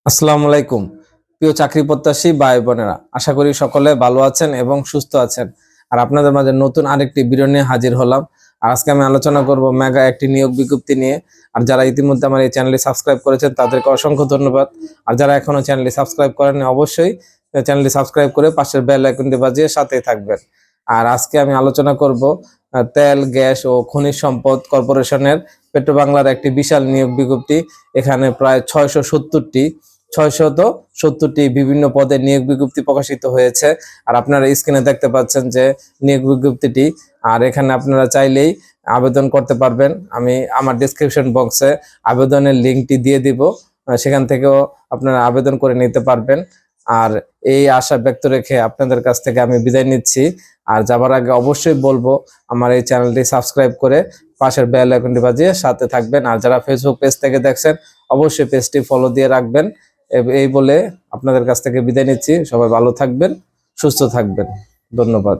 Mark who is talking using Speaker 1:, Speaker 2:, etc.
Speaker 1: আসসালামু আলাইকুম। প্রিয় চাকরি প্রত্যাশী ভাই বোনেরা, আশা করি সকলে ভালো আছেন এবং সুস্থ আছেন। আর আপনাদের মাঝে নতুন আরেকটি ভিডিও নিয়ে হাজির হলাম। আর আজকে আমি আলোচনা করব মেগা একটি নিয়োগ বিজ্ঞপ্তি নিয়ে। আর যারা ইতিমধ্যে আমার এই চ্যানেলটি সাবস্ক্রাইব করেছেন তাদেরকে অসংখ্য ধন্যবাদ। আর যারা এখনো চ্যানেলটি সাবস্ক্রাইব করেননি অবশ্যই চ্যানেলটি সাবস্ক্রাইব করে পাশের বেল আইকনটি বাজিয়ে সাথেই থাকবেন। আর আজকে আমি আলোচনা করব তেল, গ্যাস ও খনিজ সম্পদ কর্পোরেশনের পেট্রোবাংলার একটি বিশাল নিয়োগ বিজ্ঞপ্তি। এখানে প্রায় 670টি বিভিন্ন পদে নিয়োগ বিজ্ঞপ্তি প্রকাশিত হয়েছে। আর আপনারা স্ক্রিনে দেখতে পাচ্ছেন যে নিয়োগ বিজ্ঞপ্তিটি। আর এখানে আপনারা চাইলেই আবেদন করতে পারবেন। আমি আমার ডেসক্রিপশন বক্সে আবেদনের লিঙ্কটি দিয়ে দিব, সেখান থেকেও আপনারা আবেদন করে নিতে পারবেন। আর এই আশা ব্যক্ত রেখে আপনাদের কাছ থেকে আমি বিদায় নিচ্ছি। আর যাবার আগে অবশ্যই বলবো আমার এই চ্যানেলটি সাবস্ক্রাইব করে পাশের বেল আইকনটি বাজিয়ে সাথে থাকবেন। আর যারা ফেসবুক পেজ থেকে দেখছেন অবশ্যই পেজটি ফলো দিয়ে রাখবেন। এই বলে আপনাদের কাছ থেকে বিদায় নিচ্ছি। সবাই ভালো থাকবেন, সুস্থ থাকবেন। ধন্যবাদ।